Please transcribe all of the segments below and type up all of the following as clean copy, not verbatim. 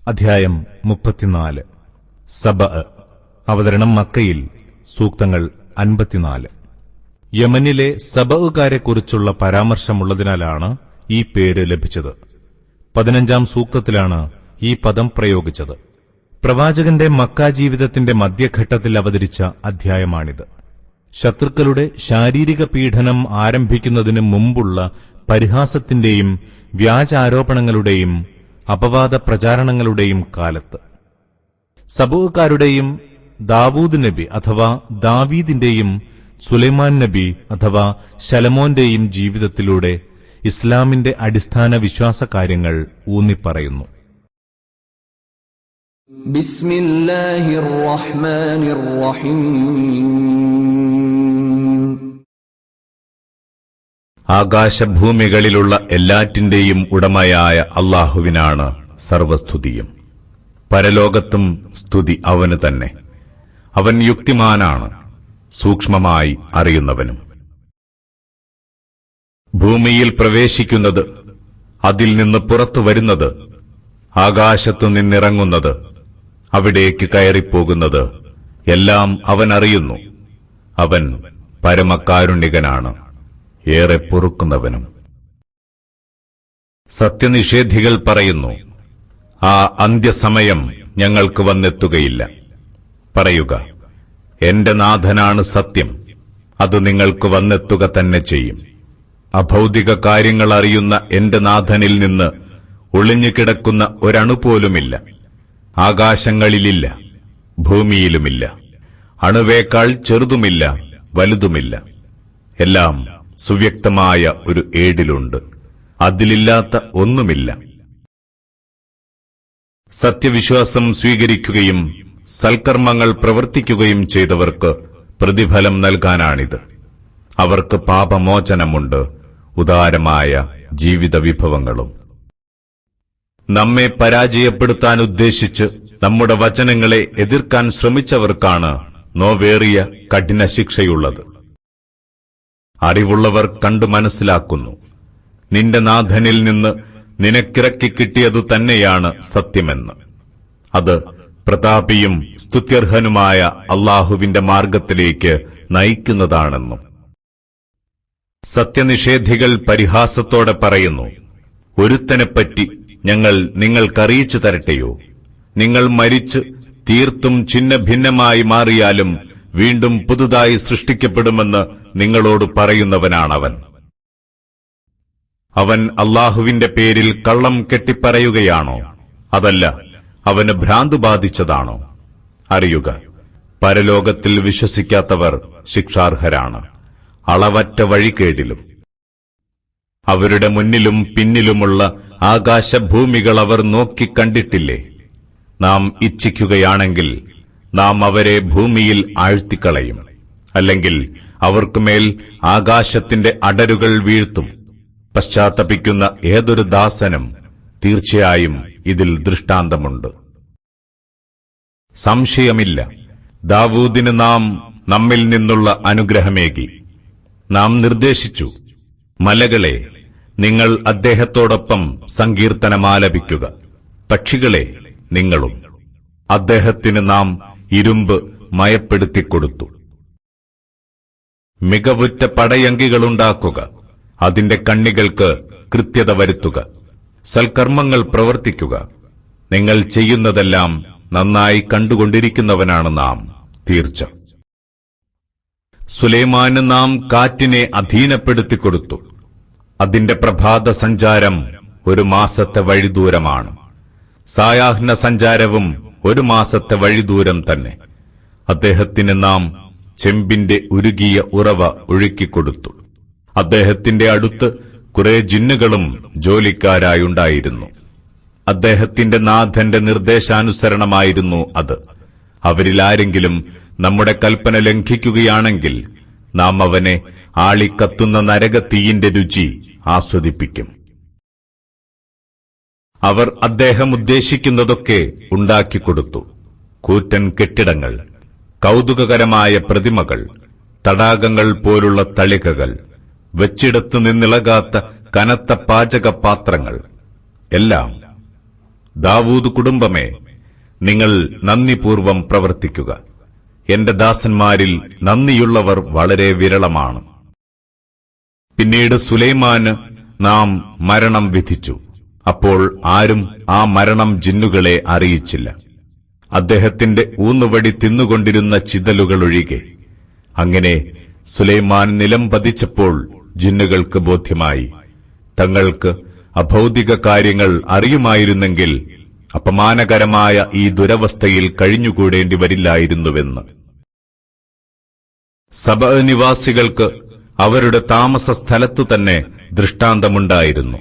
അധ്യായം 34. സബഅ. അവതരണം മക്കയിൽ. സൂക്തങ്ങൾ 54. യമനിലെ സബഉകാരെക്കുറിച്ചുള്ള പരാമർശമുള്ളതിനാലാണ് ഈ പേര് ലഭിച്ചത്. 15-ാം സൂക്തത്തിലാണ് ഈ പദം പ്രയോഗിച്ചത്. പ്രവാചകന്റെ മക്ക ജീവിതത്തിന്റെ മധ്യഘട്ടത്തിൽ അവതരിച്ച അധ്യായമാണിത്. ശത്രുക്കളുടെ ശാരീരിക പീഡനം ആരംഭിക്കുന്നതിന് മുമ്പുള്ള പരിഹാസത്തിന്റെയും വ്യാജാരോപണങ്ങളുടെയും അപവാദ പ്രചാരണങ്ങളുടെയും കാലത്ത് സബൂക്കാരുടെയും ദാവൂദ് നബി അഥവാ ദാവീദിന്റെയും സുലൈമാൻ നബി അഥവാ ശലമോന്റെയും ജീവിതത്തിലൂടെ ഇസ്ലാമിന്റെ അടിസ്ഥാന വിശ്വാസകാര്യങ്ങൾ ഊന്നിപ്പറയുന്നു. ബിസ്മില്ലാഹിർ റഹ്മാനിർ റഹീം. ആകാശഭൂമികളിലുള്ള എല്ലാറ്റിന്റെയും ഉടമയായ അല്ലാഹുവിനാണ് സർവസ്തുതിയും. പരലോകത്തും സ്തുതി അവന് തന്നെ. അവൻ യുക്തിമാനാണ്, സൂക്ഷ്മമായി അറിയുന്നവനും. ഭൂമിയിൽ പ്രവേശിക്കുന്നത്, അതിൽ നിന്ന് പുറത്തു വരുന്നത്, ആകാശത്തു നിന്നിറങ്ങുന്നത്, അവിടേക്ക് കയറിപ്പോകുന്നത് എല്ലാം അവൻ അറിയുന്നു. അവൻ പരമകാരുണികനാണ്, ഏറെ പൊറുക്കുന്നവനും. സത്യനിഷേധികൾ പറയുന്നു, ആ അന്ത്യസമയം ഞങ്ങൾക്ക് വന്നെത്തുകയില്ല. പറയുക, എന്റെ നാഥനാണ് സത്യം, അത് നിങ്ങൾക്ക് വന്നെത്തുക തന്നെ ചെയ്യും. അഭൗതിക കാര്യങ്ങൾ അറിയുന്ന എന്റെ നാഥനിൽ നിന്ന് ഒളിഞ്ഞുകിടക്കുന്ന ഒരണുപോലുമില്ല. ആകാശങ്ങളിലില്ല, ഭൂമിയിലുമില്ല. അണുവേക്കാൾ ചെറുതുമില്ല, വലുതുമില്ല. എല്ലാം സുവ്യക്തമായ ഒരു ഏടിലുണ്ട്. അതിലില്ലാത്ത ഒന്നുമില്ല. സത്യവിശ്വാസം സ്വീകരിക്കുകയും സൽക്കർമ്മങ്ങൾ പ്രവർത്തിക്കുകയും ചെയ്തവർക്ക് പ്രതിഫലം നൽകാനാണിത്. അവർക്ക് പാപമോചനമുണ്ട്, ഉദാരമായ ജീവിത വിഭവങ്ങളും. നമ്മെ പരാജയപ്പെടുത്താൻ ഉദ്ദേശിച്ച് നമ്മുടെ വചനങ്ങളെ എതിർക്കാൻ ശ്രമിച്ചവർക്കാണ് നോവേറിയ കഠിന ശിക്ഷയുള്ളത്. അറിവുള്ളവർ കണ്ടു മനസ്സിലാക്കുന്നു, നിന്റെ നാഥനിൽ നിന്ന് നിനക്കിറക്കി കിട്ടിയതു തന്നെയാണ് സത്യമെന്ന്. അത് പ്രതാപിയും സ്തുത്യർഹനുമായ അല്ലാഹുവിന്റെ മാർഗത്തിലേക്ക് നയിക്കുന്നതാണെന്നും. സത്യനിഷേധികൾ പരിഹാസത്തോടെ പറയുന്നു, ഒരുത്തനെപ്പറ്റി ഞങ്ങൾ നിങ്ങൾക്കറിയിച്ചു തരട്ടെയോ? നിങ്ങൾ മരിച്ച് തീർത്തും ഛിന്നഭിന്നമായി മാറിയാലും വീണ്ടും പുതുതായി സൃഷ്ടിക്കപ്പെടുമെന്ന് നിങ്ങളോട് പറയുന്നവനാണവൻ. അവൻ അല്ലാഹുവിന്റെ പേരിൽ കള്ളം കെട്ടിപ്പറയുകയാണോ? അതല്ല, അവന് ഭ്രാന്തു ബാധിച്ചതാണോ? അറിയുക, പരലോകത്തിൽ വിശ്വസിക്കാത്തവർ ശിക്ഷാർഹരാണ്, അളവറ്റ വഴികേടിലും. അവരുടെ മുന്നിലും പിന്നിലുമുള്ള ആകാശഭൂമികൾ അവർ നോക്കിക്കണ്ടിട്ടില്ലേ? നാം ഇച്ഛിക്കുകയാണെങ്കിൽ നാം അവരെ ഭൂമിയിൽ ആഴ്ത്തിക്കളയും, അല്ലെങ്കിൽ അവർക്കുമേൽ ആകാശത്തിന്റെ അടരുകൾ വീഴ്ത്തും. പശ്ചാത്തപിക്കുന്ന ഏതൊരു ദാസനും തീർച്ചയായും ഇതിൽ ദൃഷ്ടാന്തമുണ്ട്. സംശയമില്ല, ദാവൂദിന് നാം നമ്മിൽ നിന്നുള്ള അനുഗ്രഹമേകി. നാം നിർദ്ദേശിച്ചു, മലകളെ, നിങ്ങൾ അദ്ദേഹത്തോടൊപ്പം സങ്കീർത്തനമാലപിക്കുക. പക്ഷികളെ, നിങ്ങളും. അദ്ദേഹത്തിന് നാം ഇരുമ്പ് മയപ്പെടുത്തിക്കൊടുത്തു. മികവുറ്റ പടയങ്കികളുണ്ടാക്കുക, അതിന്റെ കണ്ണികൾക്ക് കൃത്യത വരുത്തുക. സൽക്കർമ്മങ്ങൾ പ്രവർത്തിക്കുക. നിങ്ങൾ ചെയ്യുന്നതെല്ലാം നന്നായി കണ്ടുകൊണ്ടിരിക്കുന്നവനാണ് നാം, തീർച്ച. സുലൈമാന് നാം കാറ്റിനെ അധീനപ്പെടുത്തിക്കൊടുത്തു. അതിന്റെ പ്രഭാത സഞ്ചാരം 1 മാസത്തെ വഴിദൂരമാണ്. സായാഹ്ന സഞ്ചാരവും 1 മാസത്തെ വഴിദൂരം തന്നെ. അദ്ദേഹത്തിന് നാം ചെമ്പിന്റെ ഉരുകിയ ഉറവ ഒഴുക്കിക്കൊടുത്തു. അദ്ദേഹത്തിന്റെ അടുത്ത് കുറെ ജിന്നുകളും ജോലിക്കാരായുണ്ടായിരുന്നു. അദ്ദേഹത്തിന്റെ നാഥന്റെ നിർദ്ദേശാനുസരണമായിരുന്നു അത്. അവരിലാരെങ്കിലും നമ്മുടെ കൽപ്പന ലംഘിക്കുകയാണെങ്കിൽ നാം അവനെ ആളിക്കത്തുന്ന നരകത്തീയിന്റെ രുചി ആസ്വദിപ്പിക്കും. അവർ അദ്ദേഹം ഉദ്ദേശിക്കുന്നതൊക്കെ ഉണ്ടാക്കിക്കൊടുത്തു. കൂറ്റൻ കെട്ടിടങ്ങൾ, കൗതുകകരമായ പ്രതിമകൾ, തടാകങ്ങൾ പോലുള്ള തളികകൾ, വെച്ചിടത്തു നിന്നിളകാത്ത കനത്ത പാചകപാത്രങ്ങൾ, എല്ലാം. ദാവൂദ് കുടുംബമേ, നിങ്ങൾ നന്ദിപൂർവം പ്രവർത്തിക്കുക. എന്റെ ദാസന്മാരിൽ നന്ദിയുള്ളവർ വളരെ വിരളമാണ്. പിന്നീട് സുലൈമാന് നാം മരണം വിധിച്ചു. അപ്പോൾ ആരും ആ മരണം ജിന്നുകളെ അറിയിച്ചില്ല, അദ്ദേഹത്തിന്റെ ഊന്നുവടി തിന്നുകൊണ്ടിരുന്ന ചിതലുകളൊഴികെ. അങ്ങനെ സുലൈമാൻ നിലം പതിച്ചപ്പോൾ ജിന്നുകൾക്ക് ബോധ്യമായി, തങ്ങൾക്ക് അഭൗതിക കാര്യങ്ങൾ അറിയുമായിരുന്നെങ്കിൽ അപമാനകരമായ ഈ ദുരവസ്ഥയിൽ കഴിഞ്ഞുകൂടേണ്ടി വരില്ലായിരുന്നുവെന്ന്. സബഅ നിവാസികൾക്ക് അവരുടെ താമസ സ്ഥലത്തു തന്നെ ദൃഷ്ടാന്തമുണ്ടായിരുന്നു.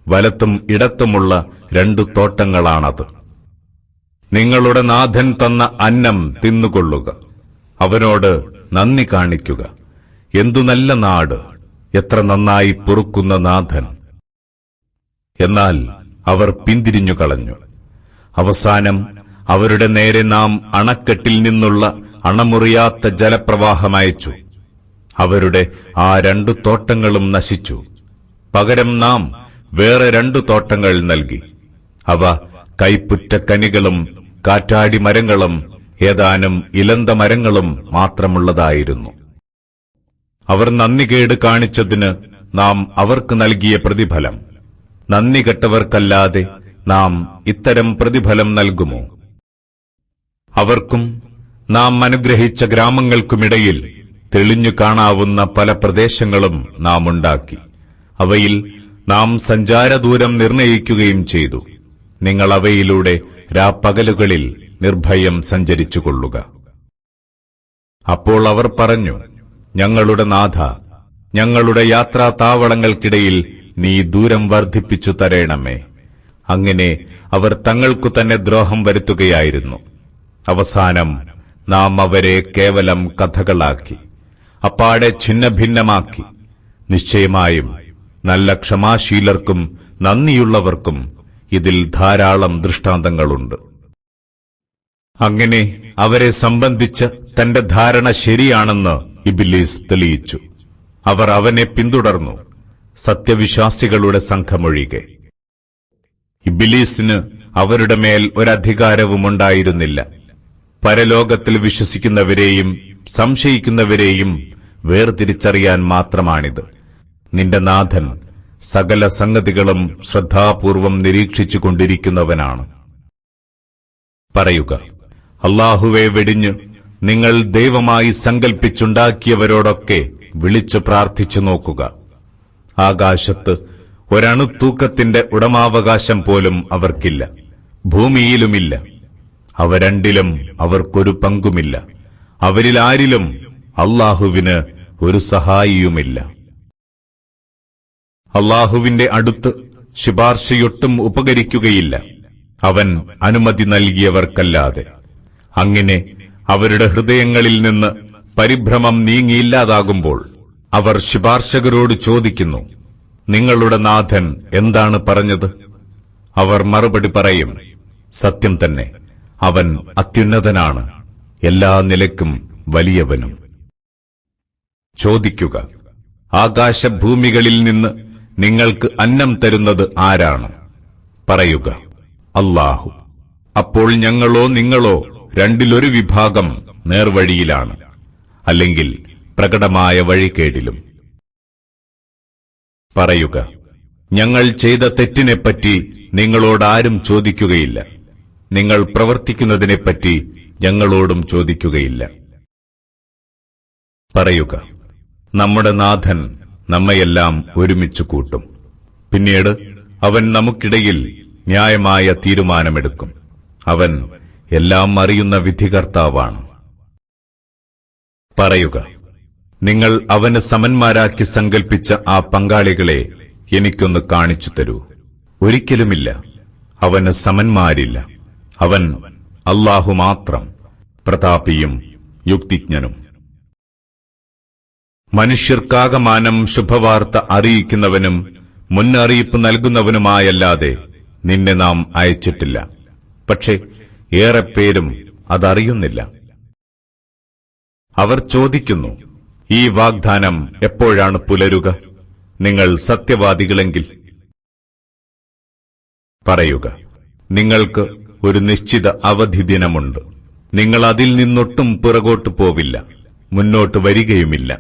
വലത്തും ഇടത്തുമുള്ള 2 തോട്ടങ്ങളാണത്. നിങ്ങളുടെ നാഥൻ തന്ന അന്നം തിന്നുകൊള്ളുക, അവനോട് നന്ദി കാണിക്കുക. എന്തു നല്ല നാട്, എത്ര നന്നായി പൊറുക്കുന്ന നാഥൻ. എന്നാൽ അവർ പിന്തിരിഞ്ഞു കളഞ്ഞു. അവസാനം അവരുടെ നേരെ നാം അണക്കെട്ടിൽ നിന്നുള്ള അണമുറിയാത്ത ജലപ്രവാഹമയച്ചു. അവരുടെ ആ 2 തോട്ടങ്ങളും നശിച്ചു. പകരം നാം വേറെ 2 തോട്ടങ്ങൾ നൽകി. അവ കൈപ്പുറ്റ കനികളും കാറ്റാടി മരങ്ങളും ഏതാനും ഇലന്ത മരങ്ങളും മാത്രമുള്ളതായിരുന്നു. അവർ നന്ദികേട് കാണിച്ചതിന് നാം അവർക്ക് നൽകിയ പ്രതിഫലം. നന്ദി കെട്ടവർക്കല്ലാതെ നാം ഇത്തരം പ്രതിഫലം നൽകുമോ? അവർക്കും നാം അനുഗ്രഹിച്ച ഗ്രാമങ്ങൾക്കുമിടയിൽ തെളിഞ്ഞു കാണാവുന്ന പല പ്രദേശങ്ങളും നാം ഉണ്ടാക്കി. അവയിൽ നാം സഞ്ചാരദൂരം നിർണയിക്കുകയും ചെയ്തു. നിങ്ങൾ അവയിലൂടെ രാപ്പകലുകളിൽ നിർഭയം സഞ്ചരിച്ചുകൊള്ളുക. അപ്പോൾ അവർ പറഞ്ഞു, ഞങ്ങളുടെ നാഥ, ഞങ്ങളുടെ യാത്രാ താവളങ്ങൾക്കിടയിൽ നീ ദൂരം വർദ്ധിപ്പിച്ചു തരേണമേ. അങ്ങനെ അവർ തങ്ങൾക്കു തന്നെ ദ്രോഹം വരുത്തുകയായിരുന്നു. അവസാനം നാം അവരെ കേവലം കഥകളാക്കി, അപ്പാടെ ഛിന്നഭിന്നമാക്കി. നിശ്ചയമായും നല്ല ക്ഷമാശീലർക്കും നന്ദിയുള്ളവർക്കും ഇതിൽ ധാരാളം ദൃഷ്ടാന്തങ്ങളുണ്ട്. അങ്ങനെ അവരെ സംബന്ധിച്ച് തന്റെ ധാരണ ശരിയാണെന്ന് ഇബ്ലീസ് തെളിയിച്ചു. അവർ അവനെ പിന്തുടർന്നു, സത്യവിശ്വാസികളുടെ സംഘമൊഴികെ. ഇബ്ലീസിന് അവരുടെ മേൽ ഒരധികാരവുമുണ്ടായിരുന്നില്ല. പരലോകത്തിൽ വിശ്വസിക്കുന്നവരെയും സംശയിക്കുന്നവരെയും വേർതിരിച്ചറിയാൻ മാത്രമാണിത്. നിന്റെ നാഥൻ സകല സംഗതികളും ശ്രദ്ധാപൂർവം നിരീക്ഷിച്ചുകൊണ്ടിരിക്കുന്നവനാണ്. പറയുക, അല്ലാഹുവെ വെടിഞ്ഞ് നിങ്ങൾ ദൈവമായി സങ്കൽപ്പിച്ചുണ്ടാക്കിയവരോടൊക്കെ വിളിച്ചു പ്രാർത്ഥിച്ചു നോക്കുക. ആകാശത്ത് ഒരണുത്തൂക്കത്തിന്റെ ഉടമാവകാശം പോലും അവർക്കില്ല, ഭൂമിയിലുമില്ല. അവ രണ്ടിലും അവർക്കൊരു പങ്കുമില്ല. അവരിൽ ആരിലും അല്ലാഹുവിന് ഒരു സഹായിയുമില്ല. അല്ലാഹുവിന്റെ അടുത്ത് ശുപാർശയൊട്ടും ഉപകരിക്കുകയില്ല, അവൻ അനുമതി നൽകിയവർക്കല്ലാതെ. അങ്ങനെ അവരുടെ ഹൃദയങ്ങളിൽ നിന്ന് പരിഭ്രമം നീങ്ങിയില്ലാതാകുമ്പോൾ അവർ ശുപാർശകരോട് ചോദിക്കുന്നു, നിങ്ങളുടെ നാഥൻ എന്താണ് പറഞ്ഞത്? അവർ മറുപടി പറയും, സത്യം തന്നെ, അവൻ അത്യുന്നതനാണ്, എല്ലാ നിലയ്ക്കും വലിയവനും. ചോദിക്കുക, ആകാശഭൂമികളിൽ നിന്ന് നിങ്ങൾക്ക് അന്നം തരുന്നത് ആരാണ്? പറയുക, അല്ലാഹു. അപ്പോൾ ഞങ്ങളോ നിങ്ങളോ രണ്ടിലൊരു വിഭാഗം നേർവഴിയിലാണ്, അല്ലെങ്കിൽ പ്രകടമായ വഴികേടിലും. പറയുക, ഞങ്ങൾ ചെയ്ത തെറ്റിനെപ്പറ്റി നിങ്ങളോടാരും ചോദിക്കുകയില്ല, നിങ്ങൾ പ്രവർത്തിക്കുന്നതിനെപ്പറ്റി ഞങ്ങളോടും ചോദിക്കുകയില്ല. പറയുക, നമ്മുടെ നാഥൻ നമ്മയെല്ലാം ഒരുമിച്ചു കൂട്ടും. പിന്നീട് അവൻ നമുക്കിടയിൽ ന്യായമായ തീരുമാനമെടുക്കും. അവൻ എല്ലാം അറിയുന്ന വിധികർത്താവാണ്. പറയുക, നിങ്ങൾ അവന് സമന്മാരാക്കി സങ്കൽപ്പിച്ച ആ പങ്കാളികളെ എനിക്കൊന്ന് കാണിച്ചു തരൂ. ഒരിക്കലുമില്ല, അവന് സമന്മാരില്ല. അവൻ അല്ലാഹു മാത്രം, പ്രതാപിയും യുക്തിജ്ഞനും. മനുഷ്യർക്കാകമാനം ശുഭവാർത്ത അറിയിക്കുന്നവനും മുന്നറിയിപ്പ് നൽകുന്നവനുമായല്ലാതെ നിന്നെ നാം അയച്ചിട്ടില്ല. പക്ഷേ ഏറെ പേരും അതറിയുന്നില്ല. അവർ ചോദിക്കുന്നു, ഈ വാഗ്ദാനം എപ്പോഴാണ് പുലരുക? നിങ്ങൾ സത്യവാദികളെങ്കിൽ പറയുക, നിങ്ങൾക്ക് ഒരു നിശ്ചിത അവധി ദിനമുണ്ട്. നിങ്ങൾ അതിൽ നിന്നൊട്ടും പിറകോട്ട് പോവില്ല, മുന്നോട്ട് വരികയുമില്ല.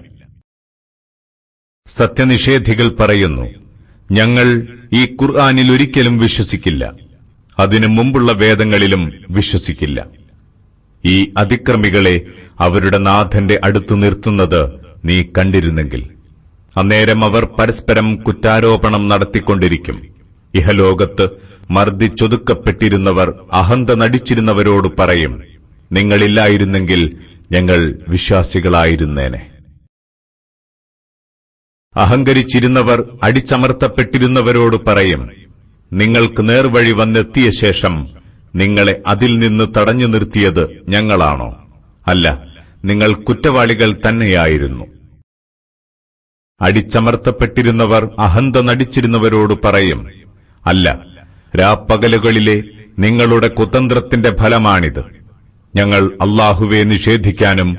സത്യനിഷേധികൾ പറയുന്നു, ഞങ്ങൾ ഈ ഖുർആനിൽ ഒരിക്കലും വിശ്വസിക്കില്ല, അതിനു മുമ്പുള്ള വേദങ്ങളിലും വിശ്വസിക്കില്ല. ഈ അതിക്രമികളെ അവരുടെ നാഥന്റെ അടുത്തു നിർത്തുന്നത് നീ കണ്ടിരുന്നെങ്കിൽ, അന്നേരം അവർ പരസ്പരം കുറ്റാരോപണം നടത്തിക്കൊണ്ടിരിക്കും. ഇഹലോകത്ത് മർദ്ദിച്ചൊതുക്കപ്പെട്ടിരുന്നവർ അഹന്ത നടിച്ചിരുന്നവരോട് പറയും, നിങ്ങളില്ലായിരുന്നെങ്കിൽ ഞങ്ങൾ വിശ്വാസികളായിരുന്നേനെ. അഹങ്കരിച്ചിരുന്നവർ അടിച്ചമർത്തപ്പെട്ടിരുന്നവരോട് പറയും, നിങ്ങൾക്ക് നേർവഴി വന്നെത്തിയ ശേഷം നിങ്ങളെ അതിൽ നിന്ന് തടഞ്ഞു നിർത്തിയത് ഞങ്ങളാണോ? അല്ല, നിങ്ങൾ കുറ്റവാളികൾ തന്നെയായിരുന്നു. അടിച്ചമർത്തപ്പെട്ടിരുന്നവർ അഹന്ത നടിച്ചിരുന്നവരോട് പറയും, അല്ല, രാപ്പകലുകളിലെ നിങ്ങളുടെ കുതന്ത്രത്തിന്റെ ഫലമാണിത്. ഞങ്ങൾ അല്ലാഹുവെ നിഷേധിക്കാനും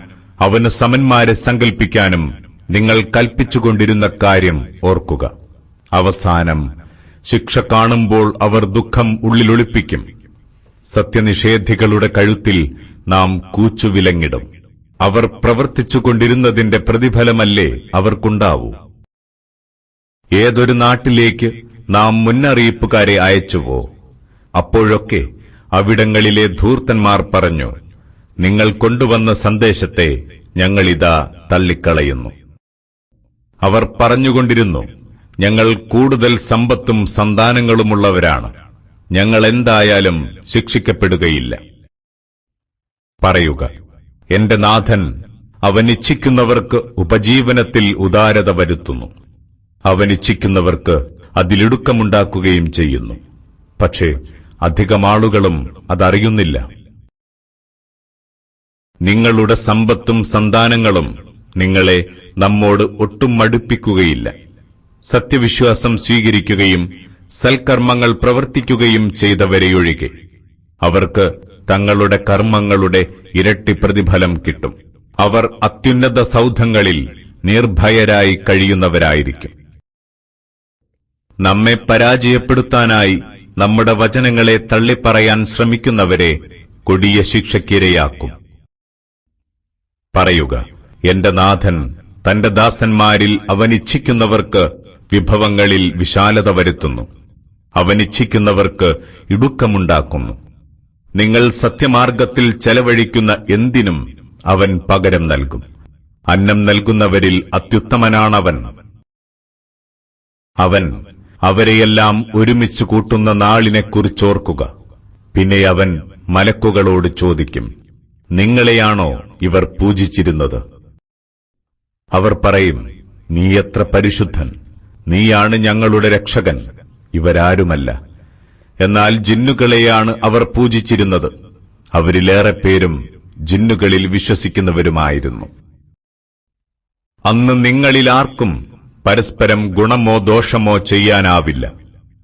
അവന് സമന്മാരെ സങ്കൽപ്പിക്കാനും നിങ്ങൾ കൽപ്പിച്ചുകൊണ്ടിരുന്ന കാര്യം ഓർക്കുക. അവസാനം ശിക്ഷ കാണുമ്പോൾ അവർ ദുഃഖം ഉള്ളിലൊളിപ്പിക്കും. സത്യനിഷേധികളുടെ കഴുത്തിൽ നാം കൂച്ചുവിലങ്ങിടും. അവർ പ്രവർത്തിച്ചുകൊണ്ടിരുന്നതിന്റെ പ്രതിഫലമല്ലേ അവർക്കുണ്ടാവൂ. ഏതൊരു നാട്ടിലേക്ക് നാം മുന്നറിയിപ്പുകാരെ അയച്ചുവോ, അപ്പോഴൊക്കെ അവിടങ്ങളിലെ ധൂർത്തന്മാർ പറഞ്ഞു, നിങ്ങൾ കൊണ്ടുവന്ന സന്ദേശത്തെ ഞങ്ങളിതാ തള്ളിക്കളയുന്നു. അവർ പറഞ്ഞുകൊണ്ടിരുന്നു, ഞങ്ങൾ കൂടുതൽ സമ്പത്തും സന്താനങ്ങളുമുള്ളവരാണ്, ഞങ്ങൾ എന്തായാലും ശിക്ഷിക്കപ്പെടുകയില്ല. പറയുക, എന്റെ നാഥൻ അവനിച്ഛിക്കുന്നവർക്ക് ഉപജീവനത്തിൽ ഉദാരത വരുത്തുന്നു, അവനിച്ഛിക്കുന്നവർക്ക് അതിലിടുക്കമുണ്ടാക്കുകയും ചെയ്യുന്നു. പക്ഷേ അധികം ആളുകളും അതറിയുന്നില്ല. നിങ്ങളുടെ സമ്പത്തും സന്താനങ്ങളും നിങ്ങളെ നമ്മോട് ഒട്ടും മടുപ്പിക്കുകയില്ല. സത്യവിശ്വാസം സ്വീകരിക്കുകയും സൽക്കർമ്മങ്ങൾ പ്രവർത്തിക്കുകയും ചെയ്തവരെയൊഴികെ അവർക്ക് തങ്ങളുടെ കർമ്മങ്ങളുടെ ഇരട്ടി പ്രതിഫലം കിട്ടും. അവർ അത്യുന്നത സൗധങ്ങളിൽ നിർഭയരായി കഴിയുന്നവരായിരിക്കും. നമ്മെ പരാജയപ്പെടുത്താനായി നമ്മുടെ വചനങ്ങളെ തള്ളിപ്പറയാൻ ശ്രമിക്കുന്നവരെ കൊടിയ ശിക്ഷയ്ക്കിരയാക്കും. പറയുക, എന്റെ നാഥൻ തന്റെ ദാസന്മാരിൽ അവനിച്ഛിക്കുന്നവർക്ക് വിഭവങ്ങളിൽ വിശാലത വരുത്തുന്നു, അവനിച്ഛിക്കുന്നവർക്ക് ഇടുക്കമുണ്ടാക്കുന്നു. നിങ്ങൾ സത്യമാർഗത്തിൽ ചെലവഴിക്കുന്ന എന്തിനും അവൻ പകരം നൽകും. അന്നം നൽകുന്നവരിൽ അത്യുത്തമനാണവൻ. അവൻ അവരെയെല്ലാം ഒരുമിച്ച് കൂട്ടുന്ന നാളിനെക്കുറിച്ചോർക്കുക. പിന്നെ അവൻ മലക്കുകളോട് ചോദിക്കും, നിങ്ങളെയാണോ ഇവർ പൂജിച്ചിരുന്നത്? അവർ പറയും, നീ എത്ര പരിശുദ്ധൻ, നീയാണ് ഞങ്ങളുടെ രക്ഷകൻ. ഇവരാരുമല്ല, എന്നാൽ ജിന്നുകളെയാണ് അവർ പൂജിച്ചിരുന്നത്. അവരിലേറെ പേരും ജിന്നുകളിൽ വിശ്വസിക്കുന്നവരുമായിരുന്നു. അന്ന് നിങ്ങളിൽ ആർക്കും പരസ്പരം ഗുണമോ ദോഷമോ ചെയ്യാനാവില്ല.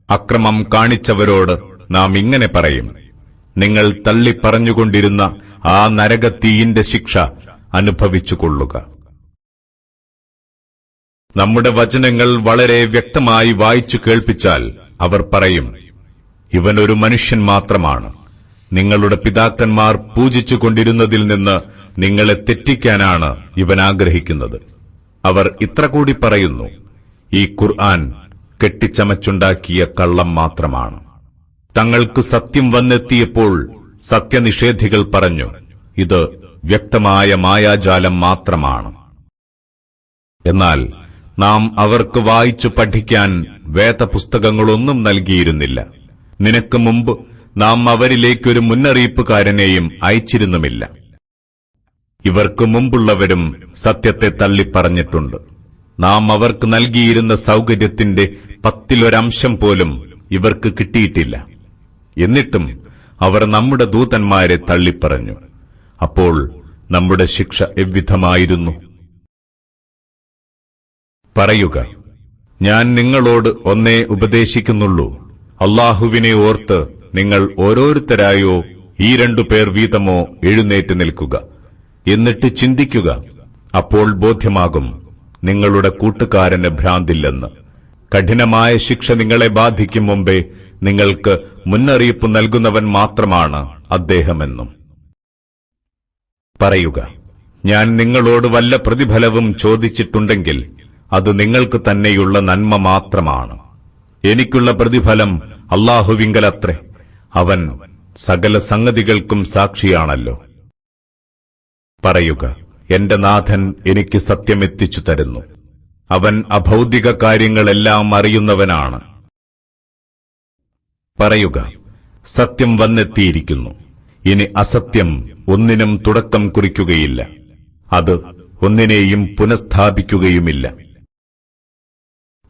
അക്രമം കാണിച്ചവരോട് നാം ഇങ്ങനെ പറയും, നിങ്ങൾ തള്ളിപ്പറഞ്ഞുകൊണ്ടിരുന്ന ആ നരകത്തീയിന്റെ ശിക്ഷ അനുഭവിച്ചുകൊള്ളുക. നമ്മുടെ വചനങ്ങൾ വളരെ വ്യക്തമായി വായിച്ചു കേൾപ്പിച്ചാൽ അവർ പറയും, ഇവനൊരു മനുഷ്യൻ മാത്രമാണ്. നിങ്ങളുടെ പിതാക്കന്മാർ പൂജിച്ചുകൊണ്ടിരുന്നതിൽ നിന്ന് നിങ്ങളെ തെറ്റിക്കാനാണ് ഇവൻ ആഗ്രഹിക്കുന്നത്. അവർ ഇത്ര കൂടി പറയുന്നു, ഈ ഖുർആൻ കെട്ടിച്ചമച്ചുണ്ടാക്കിയ കള്ളം മാത്രമാണ്. തങ്ങൾക്ക് സത്യം വന്നെത്തിയപ്പോൾ സത്യനിഷേധികൾ പറഞ്ഞു, ഇത് വ്യക്തമായ മായാജാലം മാത്രമാണ്. എന്നാൽ നാം അവർക്ക് വായിച്ചു പഠിക്കാൻ വേദപുസ്തകങ്ങളൊന്നും നൽകിയിരുന്നില്ല. നിനക്ക് മുമ്പ് നാം അവരിലേക്കൊരു മുന്നറിയിപ്പുകാരനെയും അയച്ചിരുന്നുമില്ല. ഇവർക്ക് മുമ്പുള്ളവരും സത്യത്തെ തള്ളിപ്പറഞ്ഞിട്ടുണ്ട്. നാം അവർക്ക് നൽകിയിരുന്ന സൗകര്യത്തിന്റെ 10% പോലും ഇവർക്ക് കിട്ടിയിട്ടില്ല. എന്നിട്ടും അവർ നമ്മുടെ ദൂതന്മാരെ തള്ളിപ്പറഞ്ഞു. അപ്പോൾ നമ്മുടെ ശിക്ഷ എவ்விധമായിരുന്നു? പറയുക, ഞാൻ നിങ്ങളോട് ഒന്നേ ഉപദേശിക്കുന്നുള്ളൂ. അല്ലാഹുവിനെ ഓർത്ത് നിങ്ങൾ ഓരോരുത്തരായോ 2 പേർ വീതമോ എഴുന്നേറ്റ് നിൽക്കുക. എന്നിട്ട് ചിന്തിക്കുക. അപ്പോൾ ബോധ്യമാകും നിങ്ങളുടെ കൂട്ടുകാരന് ഭ്രാന്തില്ലെന്ന്. കഠിനമായ ശിക്ഷ നിങ്ങളെ ബാധിക്കും മുമ്പേ നിങ്ങൾക്ക് മുന്നറിയിപ്പ് നൽകുന്നവൻ മാത്രമാണ് അദ്ദേഹമെന്നും പറയുക. ഞാൻ നിങ്ങളോട് വല്ല പ്രതിഫലവും ചോദിച്ചിട്ടുണ്ടെങ്കിൽ അത് നിങ്ങൾക്ക് തന്നെയുള്ള നന്മ മാത്രമാണ്. എനിക്കുള്ള പ്രതിഫലം അല്ലാഹുവിങ്കലത്രേ. അവൻ സകല സംഗതികൾക്കും സാക്ഷിയാണല്ലോ. പറയുക, എന്റെ നാഥൻ എനിക്ക് സത്യമെത്തിച്ചു തരുന്നു. അവൻ അഭൗതിക കാര്യങ്ങളെല്ലാം അറിയുന്നവനാണ്. പറയുക, സത്യം വന്നെത്തിയിരിക്കുന്നു. ഇനി അസത്യം ഒന്നിനും തുടക്കം കുറിക്കുകയില്ല. അത് ഒന്നിനെയും പുനഃസ്ഥാപിക്കുകയുമില്ല.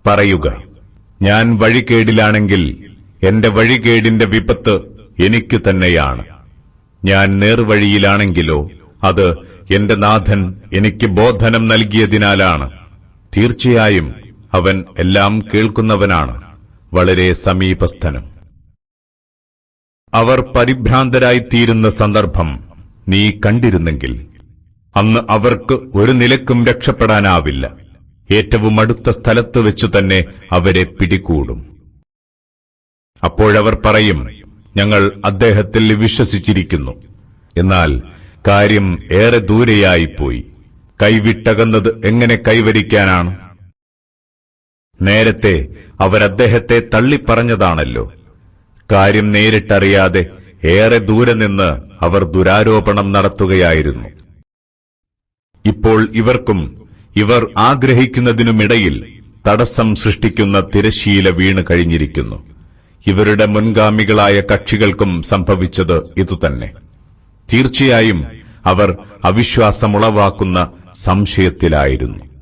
പറയുക, ഞാൻ വഴികേടിലാണെങ്കിൽ എന്റെ വഴികേടിന്റെ വിപത്ത് എനിക്കു തന്നെയാണ്. ഞാൻ നേർവഴിയിലാണെങ്കിലോ അത് എന്റെ നാഥൻ എനിക്ക് ബോധനം നൽകിയതിനാലാണ്. തീർച്ചയായും അവൻ എല്ലാം കേൾക്കുന്നവനാണ്, വളരെ സമീപസ്ഥനും. അവർ പരിഭ്രാന്തരായിത്തീരുന്ന സന്ദർഭം നീ കണ്ടിരുന്നെങ്കിൽ അന്ന് അവർക്ക് ഒരു നിലക്കും രക്ഷപ്പെടാനാവില്ല. ഏറ്റവും അടുത്ത സ്ഥലത്ത് വെച്ചു തന്നെ അവരെ പിടികൂടും. അപ്പോഴവർ പറയും, ഞങ്ങൾ അദ്ദേഹത്തിൽ വിശ്വസിച്ചിരിക്കുന്നു. എന്നാൽ കാര്യം ഏറെ ദൂരെയായിപ്പോയി. കൈവിട്ടകന്നത് എങ്ങനെ കൈവരിക്കാനാണ്? നേരത്തെ അവരദ്ദേഹത്തെ തള്ളിപ്പറഞ്ഞതാണല്ലോ. കാര്യം നേരിട്ടറിയാതെ ഏറെ ദൂരെ നിന്ന് അവർ ദുരാരോപണം നടത്തുകയായിരുന്നു. ഇപ്പോൾ ഇവർക്കും ഇവർ ആഗ്രഹിക്കുന്നതിനുമിടയിൽ തടസ്സം സൃഷ്ടിക്കുന്ന തിരശ്ശീല വീണ് കഴിഞ്ഞിരിക്കുന്നു. ഇവരുടെ മുൻഗാമികളായ കക്ഷികൾക്കും സംഭവിച്ചത് ഇതുതന്നെ. തീർച്ചയായും അവർ അവിശ്വാസമുളവാക്കുന്ന സംശയത്തിലായിരുന്നു.